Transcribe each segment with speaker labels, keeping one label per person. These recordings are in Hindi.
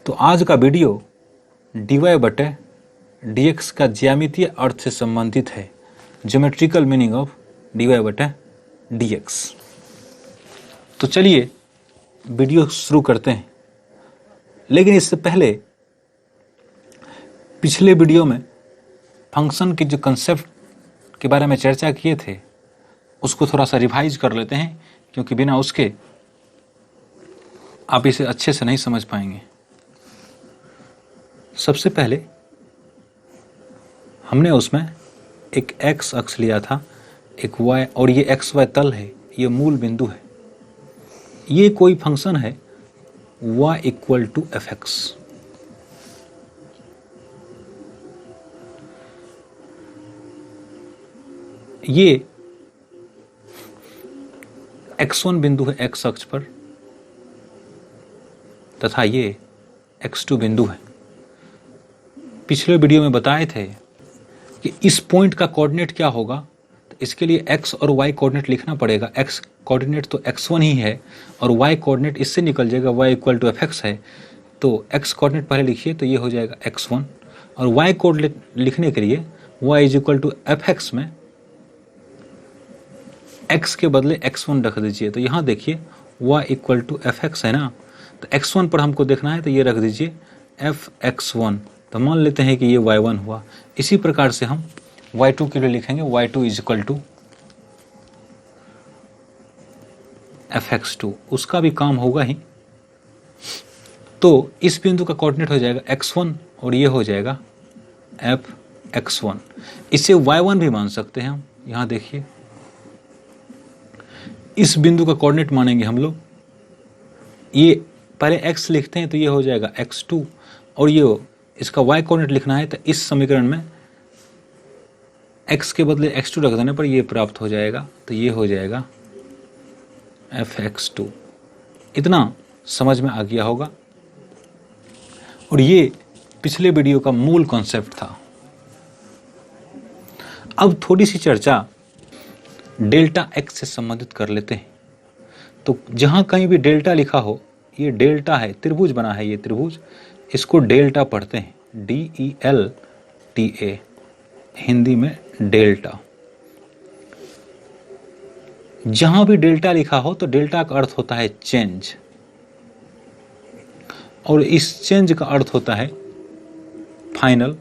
Speaker 1: तो आज का वीडियो dy बटे dx का ज्यामितीय अर्थ से संबंधित है। ज्योमेट्रिकल मीनिंग ऑफ dy बटे dx। तो चलिए वीडियो शुरू करते हैं, लेकिन इससे पहले पिछले वीडियो में फंक्शन के जो कंसेप्ट के बारे में चर्चा किए थे उसको थोड़ा सा रिवाइज कर लेते हैं, क्योंकि बिना उसके आप इसे अच्छे से नहीं समझ पाएंगे। सबसे पहले हमने उसमें एक x अक्ष लिया था, एक y, और ये एक्स वाई तल है, ये मूल बिंदु है। ये कोई फंक्शन है y equal to f x. ये x1 बिंदु है x अक्ष पर, तथा ये x2 बिंदु है। पिछले वीडियो में बताए थे कि इस पॉइंट का कोऑर्डिनेट क्या होगा, तो इसके लिए x और y कोऑर्डिनेट लिखना पड़ेगा। x कोऑर्डिनेट तो x1 ही है और y कोऑर्डिनेट इससे निकल जाएगा, y equal to f x है। तो x कोऑर्डिनेट पहले लिखिए, तो ये हो जाएगा x1, और y कोऑर्डिनेट लिखने के लिए y is equal to f x में x के बदले x1 रख दीजिए। तो यहाँ देखिए y equal to f x है ना, तो x1 पर हमको देखना है, तो ये रख दीजिए एफ x1। तो मान लेते हैं कि ये y1 हुआ। इसी प्रकार से हम y2 के लिए लिखेंगे y2 is equal to f x two. उसका भी काम होगा ही। तो इस बिंदु का कोऑर्डिनेट हो जाएगा x1 और ये हो जाएगा एफ x1। इसे y1 भी मान सकते हैं हम। यहाँ देखिए इस बिंदु का कोऑर्डिनेट मानेंगे हम लोग। ये पहले x लिखते हैं, तो ये हो जाएगा x2, और ये इसका y कोऑर्डिनेट लिखना है, तो इस समीकरण में x के बदले x2 रख देने पर ये प्राप्त हो जाएगा। तो ये हो जाएगा एफ x2। इतना समझ में आ गया होगा, और ये पिछले वीडियो का मूल कॉन्सेप्ट था। अब थोड़ी सी चर्चा डेल्टा x से संबंधित कर लेते हैं। तो जहां कहीं भी डेल्टा लिखा हो, ये डेल्टा है, त्रिभुज बना है, ये त्रिभुज, इसको डेल्टा पढ़ते हैं, DELTA, हिंदी में डेल्टा। जहां भी डेल्टा लिखा हो तो डेल्टा का अर्थ होता है चेंज, और इस चेंज का अर्थ होता है फाइनल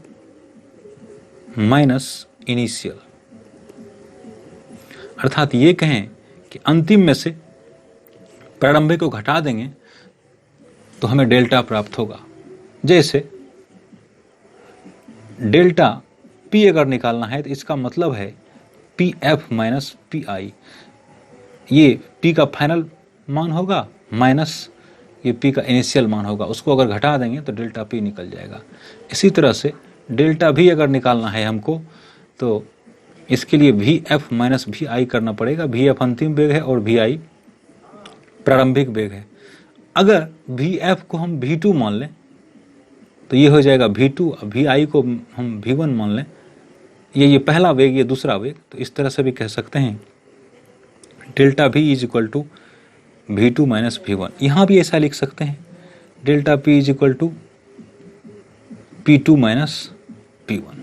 Speaker 1: माइनस इनिशियल। अर्थात ये कहें कि अंतिम में से प्रारंभिक को घटा देंगे तो हमें डेल्टा प्राप्त होगा। जैसे डेल्टा P अगर निकालना है तो इसका मतलब है PF माइनस PI। ये P का फाइनल मान होगा माइनस ये P का इनिशियल मान होगा। उसको अगर घटा देंगे तो डेल्टा P निकल जाएगा। इसी तरह से डेल्टा V अगर निकालना है हमको, तो इसके लिए VF माइनस VI करना पड़ेगा। VF अंतिम वेग है और VI प्रारंभिक वेग है। अगर VF को हम V2 मान लें तो ये हो जाएगा V2, VI को हम V1 मान लें, ये पहला वेग, ये दूसरा वेग। तो इस तरह से भी कह सकते हैं delta V is equal to V2 minus V1। यहाँ भी ऐसा लिख सकते हैं delta P is equal to P2 minus P1।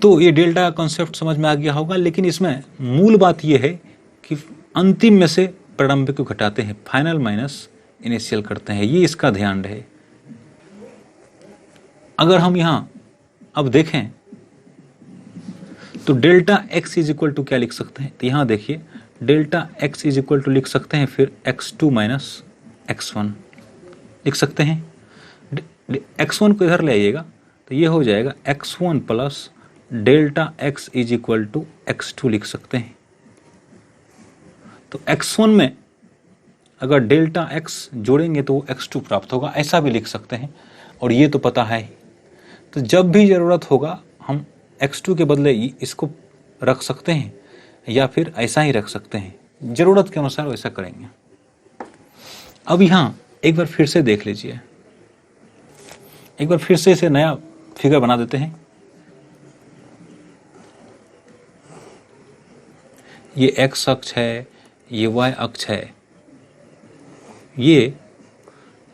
Speaker 1: तो ये डेल्टा का कॉन्सेप्ट समझ में आ गया होगा, लेकिन इसमें मूल बात ये है कि अंतिम में से प्रारंभिक को घटाते हैं, फाइनल माइनस इनिशियल करते हैं। ये इसका ध्यान रहे। अगर हम यहाँ अब देखें तो delta x is equal to क्या लिख सकते हैं, तो यहाँ देखिए delta x is equal to लिख सकते हैं, फिर x2 माइनस x1 लिख सकते हैं। x1 को इधर ले आइएगा तो ये हो जाएगा x1 plus delta x is equal to x2 लिख सकते हैं। तो x1 में अगर डेल्टा x जोड़ेंगे तो वो x2 प्राप्त होगा, ऐसा भी लिख सकते हैं। और ये तो पता है ही। तो जब भी ज़रूरत होगा हम x2 के बदले इसको रख सकते हैं, या फिर ऐसा ही रख सकते हैं। ज़रूरत के अनुसार वैसा करेंगे। अब यहाँ एक बार फिर से देख लीजिए, एक बार फिर से इसे नया फिगर बना देते हैं। ये x अक्ष है, ये y अक्ष है, ये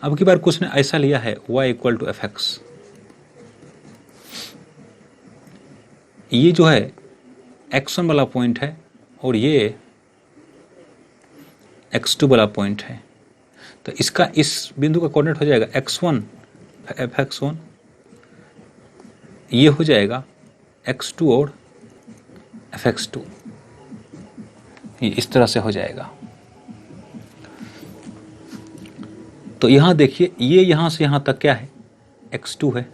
Speaker 1: अब की बार कुछ ने ऐसा लिया है y equal to f x, ये जो है x1 वाला पॉइंट है और ये x2 वाला पॉइंट है, तो इसका इस बिंदु का कोऑर्डिनेट हो जाएगा x1 एफ एक्स वन, ये हो जाएगा x2 और एफ एक्स टू, ये इस तरह से हो जाएगा। तो यहाँ देखिए, ये यहाँ से यहाँ तक क्या है x2 है,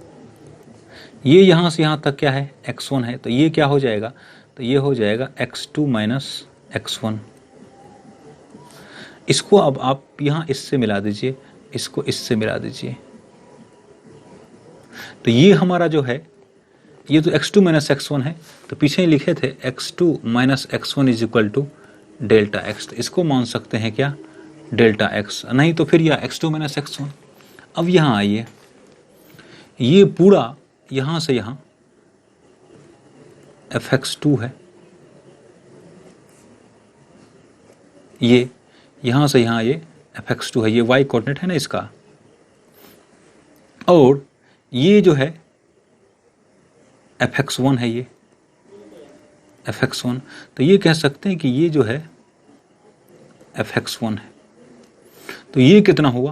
Speaker 1: ये यहाँ से यहाँ तक क्या है x1 है, तो ये क्या हो जाएगा, तो ये हो जाएगा x2 माइनस x1। इसको अब आप यहाँ इससे मिला दीजिए, इसको इससे मिला दीजिए, तो ये हमारा जो है, ये तो x2 माइनस x1 है, तो पीछे ही लिखे थे x2 minus x1 is equal to delta x, तो इसको मान सकते हैं क्या डेल्टा x, नहीं तो फिर यह x2 माइनस x1। अब यहाँ आइए, ये पूरा यहाँ से यहाँ fx2 है, ये यहाँ से यहाँ ये fx2 है, ये y कोऑर्डिनेट है ना इसका, और ये जो है fx1 है, ये fx1, तो ये कह सकते हैं कि ये जो है fx1 है। तो ये कितना हुआ,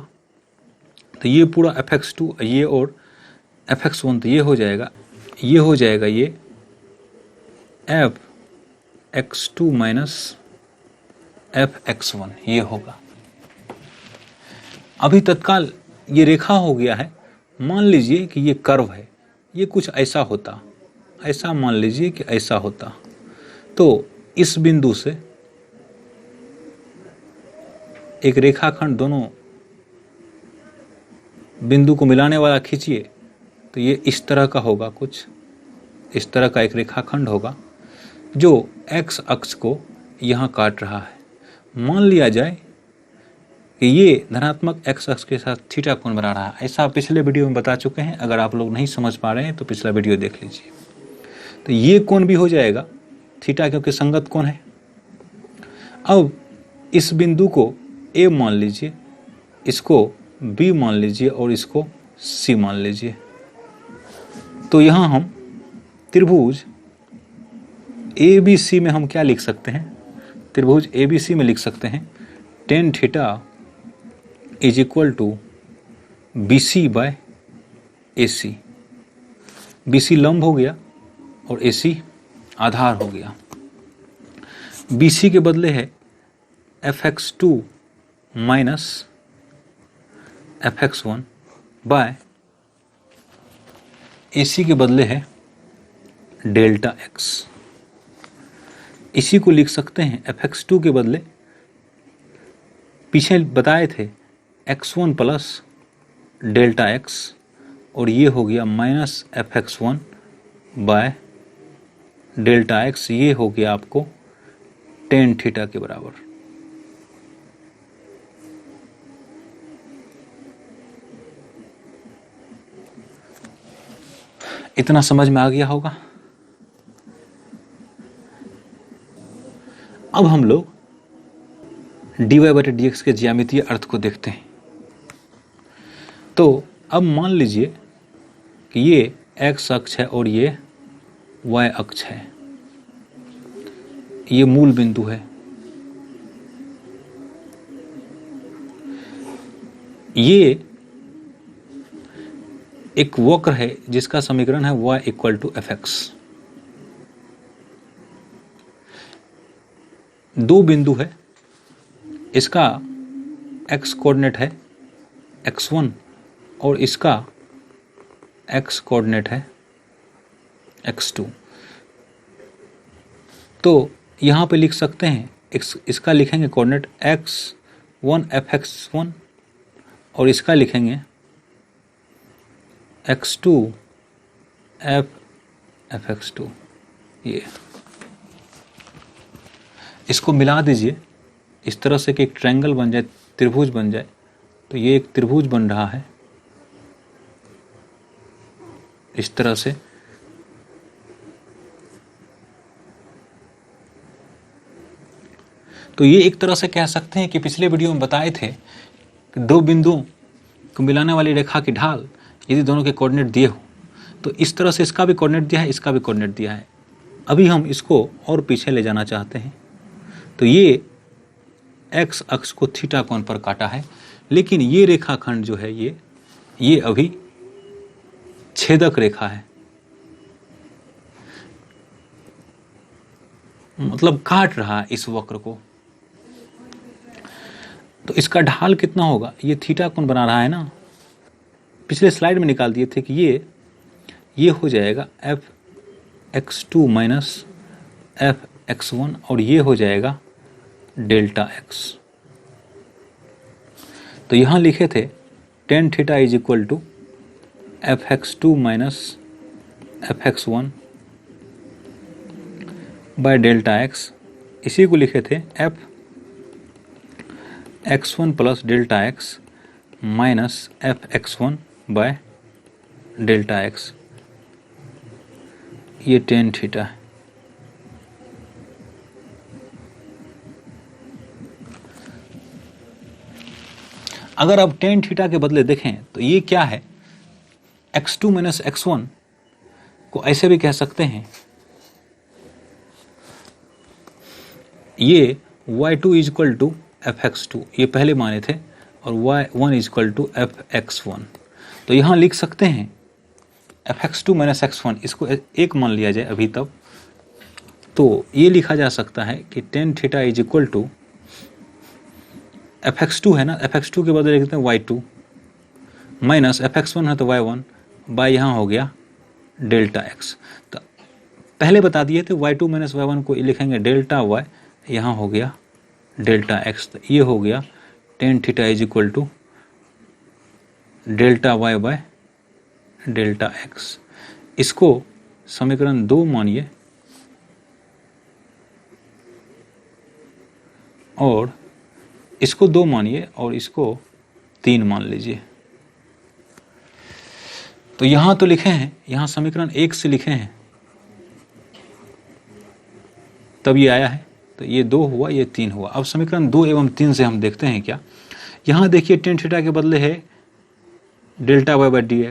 Speaker 1: तो ये पूरा fx2 ये और fx1, तो ये हो जाएगा ये fx2 माइनस fx1, ये होगा। अभी तत्काल ये रेखा हो गया है, मान लीजिए कि ये कर्व है, ये कुछ ऐसा होता, ऐसा मान लीजिए कि ऐसा होता, तो इस बिंदु से एक रेखाखंड दोनों बिंदु को मिलाने वाला खींचिए, तो ये इस तरह का होगा, कुछ इस तरह का एक रेखाखंड होगा जो x अक्ष को यहाँ काट रहा है। मान लिया जाए कि ये धनात्मक x अक्ष के साथ थीटा कोण बना रहा है, ऐसा पिछले वीडियो में बता चुके हैं। अगर आप लोग नहीं समझ पा रहे हैं तो पिछला वीडियो देख लीजिए। तो ये कोण भी हो जाएगा थीटा, क्योंकि संगत कोण है। अब इस बिंदु को a मान लीजिए, इसको b मान लीजिए और इसको c मान लीजिए। तो यहाँ हम त्रिभुज ABC में हम क्या लिख सकते हैं, त्रिभुज ABC में लिख सकते हैं tan theta is equal to BC by AC। BC लंब हो गया और AC आधार हो गया। BC के बदले है fx2 minus fx1 bye AC के बदले है डेल्टा x। इसी को लिख सकते हैं fx2 के बदले, पीछे बताए थे x1 प्लस डेल्टा x, और ये हो गया minus fx1 bye delta x, ये हो गया आपको tan थीटा के बराबर। इतना समझ में आ गया होगा। अब हम लोग dy/dx के ज्यामितीय अर्थ को देखते हैं। तो अब मान लीजिए कि ये x अक्ष है और ये y अक्ष है, ये मूल बिंदु है। ये एक वक्र है जिसका समीकरण है y इक्वल टू fx। दो बिंदु है, इसका x कोऑर्डिनेट है x1 और इसका x कोऑर्डिनेट है x2। तो यहाँ पे लिख सकते हैं इसका लिखेंगे कोऑर्डिनेट x1 fx1 और इसका लिखेंगे x2 fx2। ये इसको मिला दीजिए इस तरह से कि एक ट्रायंगल बन जाए, त्रिभुज बन जाए। तो ये एक त्रिभुज बन रहा है इस तरह से। तो ये एक तरह से कह सकते हैं कि पिछले वीडियो में बताए थे कि दो बिंदुओं को मिलाने वाली रेखा की ढाल यदि दोनों के कोऑर्डिनेट दिए हो तो इस तरह से इसका भी कोऑर्डिनेट दिया है, इसका भी कोऑर्डिनेट दिया है। अभी हम इसको और पीछे ले जाना चाहते हैं, तो ये एक्स अक्ष को थीटा कोण पर काटा है, लेकिन ये रेखाखंड जो है ये अभी छेदक रेखा है, मतलब काट रहा है इस वक्र को। तो इसका ढाल कितना होगा, ये थीटा कोण बना रहा है ना, पिछले स्लाइड में निकाल दिए थे कि ये हो जाएगा f x two minus f x one, और ये हो जाएगा डेल्टा एक्स। तो यहाँ लिखे थे tan theta is equal to f x two minus f x one by delta x, इसी को लिखे थे f x one plus delta x minus f x one by delta x, ये टेन थीटा है। अगर अब टेन थीटा के बदले देखें तो ये क्या है, x2 माइनस x1 को ऐसे भी कह सकते हैं, ये y2 is equal to f x two, ये पहले माने थे, और y1 is equal to f x one. तो यहाँ लिख सकते हैं f x two minus x one, इसको एक मान लिया जाए अभी तब, तो ये लिखा जा सकता है कि tan theta is equal to f x two है ना, एफ एक्स टू के बदले लिखते हैं y2 minus f x one है तो y1 बाय यहाँ हो गया डेल्टा एक्स। तो पहले बता दिए थे y2 माइनस y1 को लिखेंगे डेल्टा y, यहाँ हो गया डेल्टा एक्स। तो ये हो गया tan theta is equal to delta y by delta x. इसको समीकरण 2 मानिए और इसको 2 मानिए और इसको 3 मान लीजिए। तो यहां तो लिखे हैं, यहां समीकरण 1 से लिखे हैं, तब ये आया है, तो ये 2 हुआ, ये 3 हुआ। अब समीकरण 2 एवं 3 से हम देखते हैं क्या। यहां देखिए टेन थीटा के बदले है delta y by d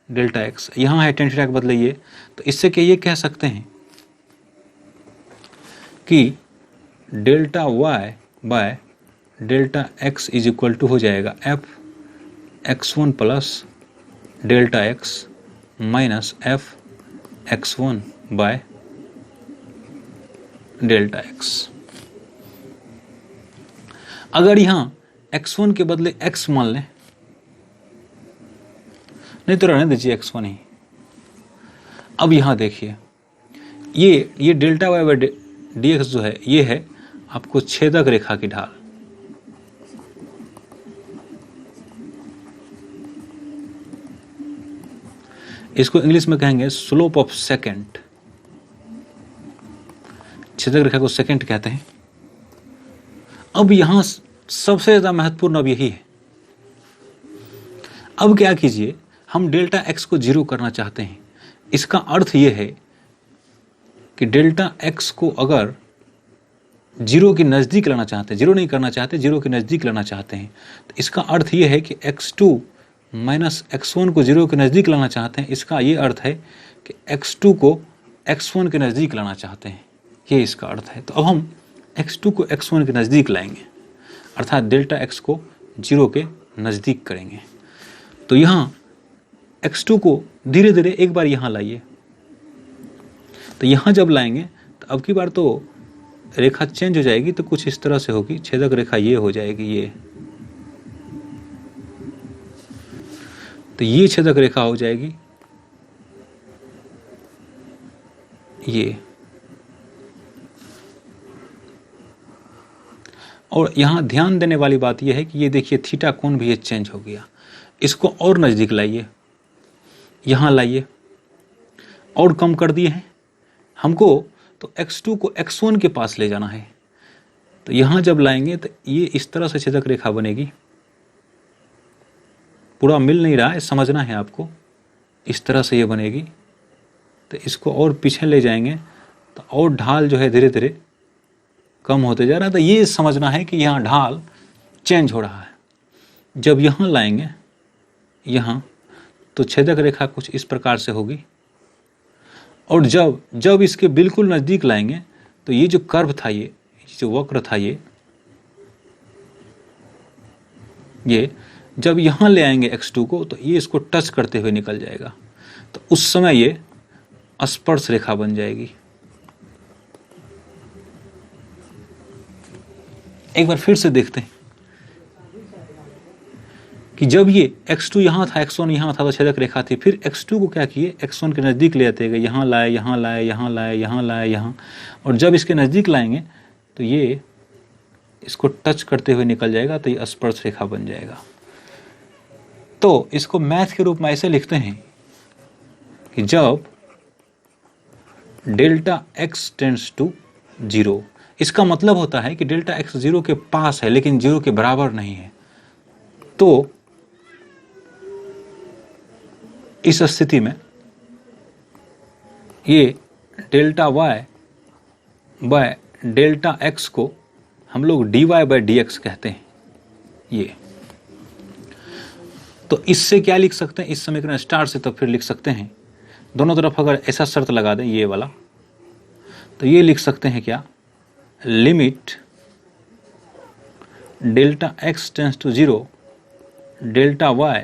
Speaker 1: delta x, यहाँ है टेन थीटा के बदले ये, तो इससे क्या ये कह सकते हैं कि delta y by delta x is equal to हो जाएगा f x one plus delta x minus f x one by delta x. अगर यहां x1 के बदले x मान लें, नहीं तो रहने दीजिए x1 ही। अब यहां देखिए ये delta y by d x जो है, ये है आपको छेदक रेखा की ढाल। इसको इंग्लिश में कहेंगे स्लोप ऑफ सेकेंड। छेदक रेखा को सेकेंड कहते हैं। अब यहां सबसे ज्यादा महत्वपूर्ण अब यही है। अब क्या कीजिए, हम डेल्टा एक्स को 0 करना चाहते हैं। इसका अर्थ यह है कि डेल्टा एक्स को अगर 0 के नज़दीक लाना चाहते हैं, 0 नहीं करना चाहते, 0 के नज़दीक लाना चाहते हैं, तो इसका अर्थ यह है कि x2 माइनस x1 को 0 के नज़दीक लाना चाहते हैं। इसका ये अर्थ है कि x2 को x1 के नज़दीक लाना चाहते हैं, ये इसका अर्थ है। तो अब हम x2 को x1 के नज़दीक लाएंगे, अर्थात डेल्टा x को 0 के नज़दीक करेंगे। तो यहाँ x2 को धीरे धीरे एक बार यहाँ लाइए, तो यहाँ जब लाएंगे तो अब की बार तो रेखा चेंज हो जाएगी, तो कुछ इस तरह से होगी। छेदक रेखा ये हो जाएगी, ये तो ये छेदक रेखा हो जाएगी ये, और यहाँ ध्यान देने वाली बात यह है कि ये देखिए थीटा कोण भी ये चेंज हो गया। इसको और नज़दीक लाइए, यहाँ लाइए, और कम कर दिए हैं हमको, तो x2 को x1 के पास ले जाना है। तो यहाँ जब लाएंगे तो ये इस तरह से छेदक रेखा बनेगी। पूरा मिल नहीं रहा है, समझना है आपको, इस तरह से ये बनेगी। तो इसको और पीछे ले जाएंगे तो और ढाल जो है धीरे धीरे कम होते जा रहा है। तो ये समझना है कि यहाँ ढाल चेंज हो रहा है। जब यहाँ लाएंगे यहाँ, तो छेदक रेखा कुछ इस प्रकार से होगी। और जब जब इसके बिल्कुल नज़दीक लाएंगे तो ये जो कर्व था, ये जो वक्र था, ये जब यहाँ ले आएंगे x2 को तो ये इसको टच करते हुए निकल जाएगा, तो उस समय ये स्पर्श रेखा बन जाएगी। एक बार फिर से देखते हैं कि जब ये x2 यहाँ था, x1 यहाँ था, तो छेदक रेखा थी। फिर x2 को क्या किए, x1 के नज़दीक ले आते गए, यहाँ लाए, यहाँ लाए, यहाँ लाए, यहाँ लाए, यहाँ, और जब इसके नज़दीक लाएंगे तो ये इसको टच करते हुए निकल जाएगा, तो ये स्पर्श रेखा बन जाएगा। तो इसको मैथ के रूप में ऐसे लिखते हैं कि जब डेल्टा x टेंड्स टू 0, इसका मतलब होता है कि डेल्टा x 0 के पास है लेकिन 0 के बराबर नहीं है, तो इस स्थिति में ये delta y by delta x को हम लोग dy बाय dx कहते हैं। ये तो इससे क्या लिख सकते हैं, इस समीकरण स्टार से तो फिर लिख सकते हैं, दोनों तरफ अगर ऐसा शर्त लगा दें ये वाला, तो ये लिख सकते हैं क्या, limit delta x tends to 0 delta y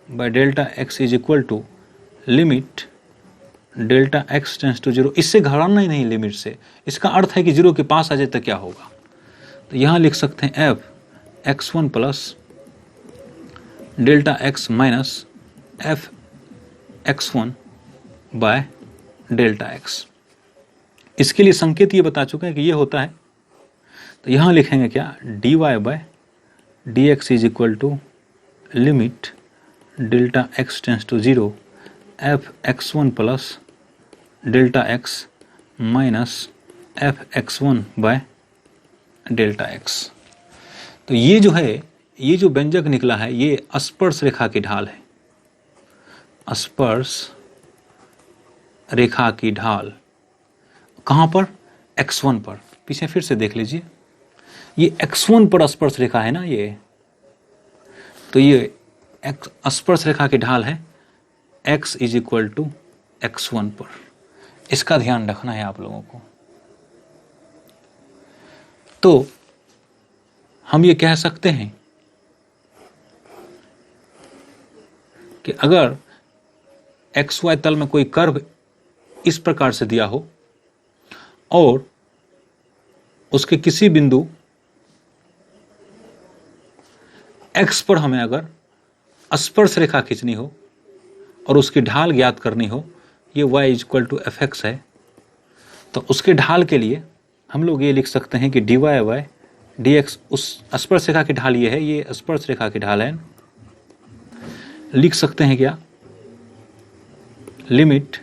Speaker 1: by delta x is equal to limit delta x tends to 0। इससे घबराना ही नहीं लिमिट से, इसका अर्थ है कि 0 के पास आ जाए तो क्या होगा। तो यहाँ लिख सकते हैं f x1 plus delta x minus f x1 by delta x। इसके लिए संकेत ये बता चुके हैं कि ये होता है, तो यहाँ लिखेंगे क्या, dy by dx is equal to limit delta x tends to 0 f x1 plus delta x minus f x1 by delta x। तो ये जो है, ये जो व्यंजक निकला है, ये स्पर्श रेखा की ढाल है, स्पर्श रेखा की ढाल कहाँ पर, x1 पर। पीछे फिर से देख लीजिए, ये x1 पर स्पर्श रेखा है ना ये, तो ये स्पर्श रेखा की ढाल है x is equal to x1 पर। इसका ध्यान रखना है आप लोगों को। तो हम ये कह सकते हैं कि अगर XY तल में कोई कर्व इस प्रकार से दिया हो और उसके किसी बिंदु X पर हमें अगर स्पर्श रेखा खींचनी हो और उसकी ढाल ज्ञात करनी हो, ये y is equal to fx है, तो उसके ढाल के लिए हम लोग ये लिख सकते हैं कि dy बाय dx, उस स्पर्श रेखा की ढाल ये है, ये स्पर्श रेखा की ढाल है, लिख सकते हैं क्या, limit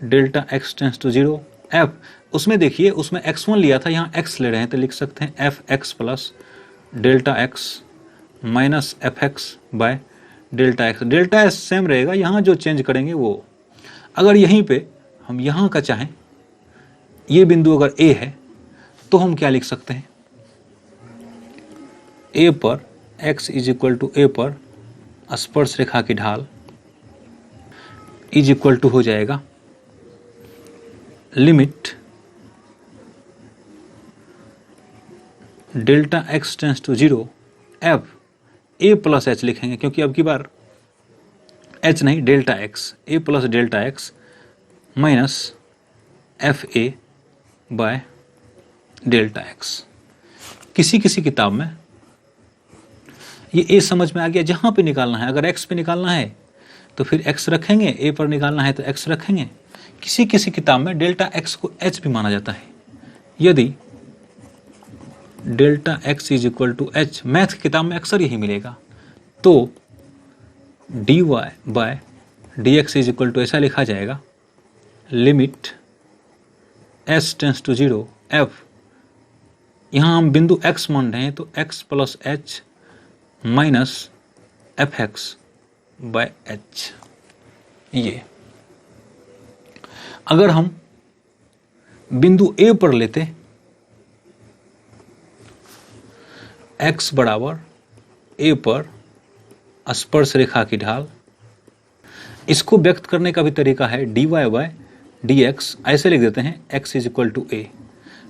Speaker 1: delta x tends to 0 f, उसमें देखिए उसमें x1 लिया था, यहाँ x ले रहे हैं, तो लिख सकते हैं fx plus delta x minus fx bye delta x। Delta s same रहेगा, यहाँ जो चेंज करेंगे वो, अगर यहीं पे हम यहाँ का चाहें, ये बिंदु अगर a है तो हम क्या लिख सकते हैं, a पर x is equal to a पर स्पर्श रेखा की ढाल इज इक्वल टू हो जाएगा limit delta x tends to 0 f a plus h लिखेंगे, क्योंकि अब की बार h नहीं, delta x, a plus delta x minus f a by delta x। किसी किसी किताब में ये a समझ में आ गया, जहाँ पे निकालना है, अगर x पे निकालना है तो फिर x रखेंगे, a पर निकालना है तो x रखेंगे। किसी किसी किताब में डेल्टा x को h भी माना जाता है। यदि delta x is equal to h, math की किताब में अक्सर यही मिलेगा, तो dy by dx is equal to ऐसा लिखा जाएगा, limit s tends to 0 f, यहाँ हम बिंदु x मान रहे हैं तो x plus h minus f x by H. ये अगर हम बिंदु A पर लेते x बराबर a पर स्पर्श रेखा की ढाल इसको व्यक्त करने का भी तरीका है dy बाय dx, ऐसे लिख देते हैं x is equal to a।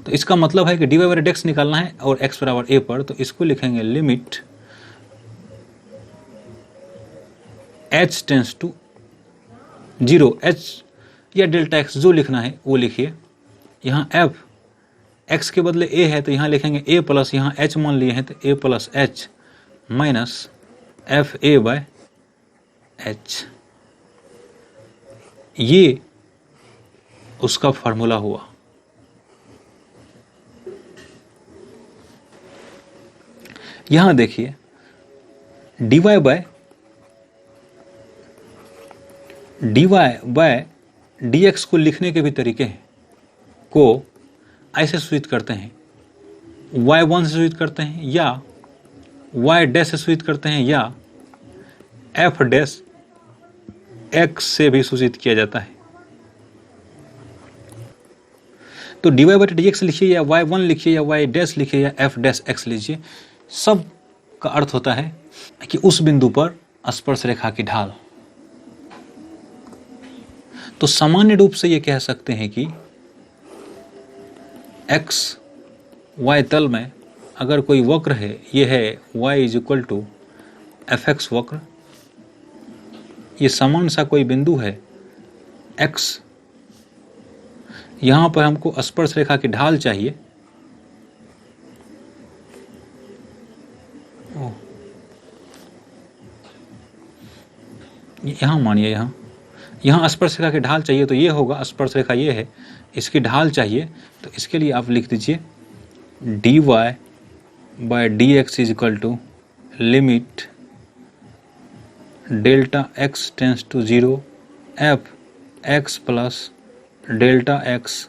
Speaker 1: तो इसका मतलब है कि dy बाय dx निकालना है और x बराबर a पर, तो इसको लिखेंगे limit h tends to 0, h या डेल्टा x जो लिखना है वो लिखिए। यहाँ f x के बदले a है तो यहाँ लिखेंगे a प्लस, यहाँ h मान लिए हैं तो a plus h minus f a by H, ये उसका फॉर्मूला हुआ। यहां देखिए dy बाय dx को लिखने के भी तरीके हैं, को ऐसे सूचित करते हैं, y1 से सूचित करते हैं या y डैश से सूचित करते हैं या f डैश x से भी सूचित किया जाता है। तो dy बाई dx लिखिए या y1 लिखिए या y डैश लिखिए या f डैश x लीजिए, सब का अर्थ होता है कि उस बिंदु पर स्पर्श रेखा की ढाल। तो सामान्य रूप से ये कह सकते हैं कि x y तल में अगर कोई वक्र है, ये है y is equal to f x वक्र, ये समान सा कोई बिंदु है x, यहां पर हमको स्पर्श रेखा की ढाल चाहिए, यहां मानिए यहां स्पर्श रेखा की ढाल चाहिए, तो ये होगा स्पर्श रेखा ये है, इसकी ढाल चाहिए, तो इसके लिए आप लिख दीजिए dy by dx is equal to limit delta x tends to 0 f x plus delta x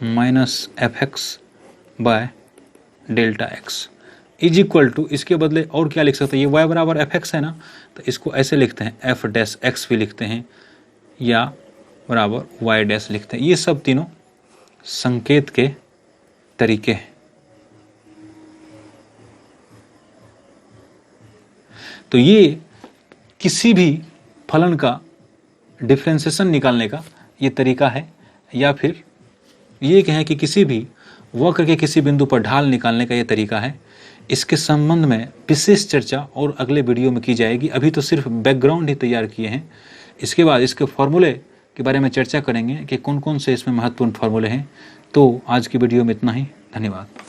Speaker 1: minus f x by delta x is equal to, इसके बदले और क्या लिख सकते हैं, ये y बराबर एफ एक्स है ना, तो इसको ऐसे लिखते हैं एफ डैश एक्स भी लिखते हैं या बराबर y डैश लिखते हैं। ये सब तीनों संकेत के तरीके हैं। तो ये किसी भी फलन का डिफरेंशिएशन निकालने का ये तरीका है, या फिर ये कहें कि किसी भी वक्र के किसी बिंदु पर ढाल निकालने का ये तरीका है। इसके संबंध में विशेष चर्चा और अगले वीडियो में की जाएगी। अभी तो सिर्फ बैकग्राउंड ही तैयार किए हैं, इसके बाद इसके फॉर्मूले के बारे में चर्चा करेंगे कि कौन कौन से इसमें महत्वपूर्ण फॉर्मूले हैं। तो आज की वीडियो में इतना ही, धन्यवाद।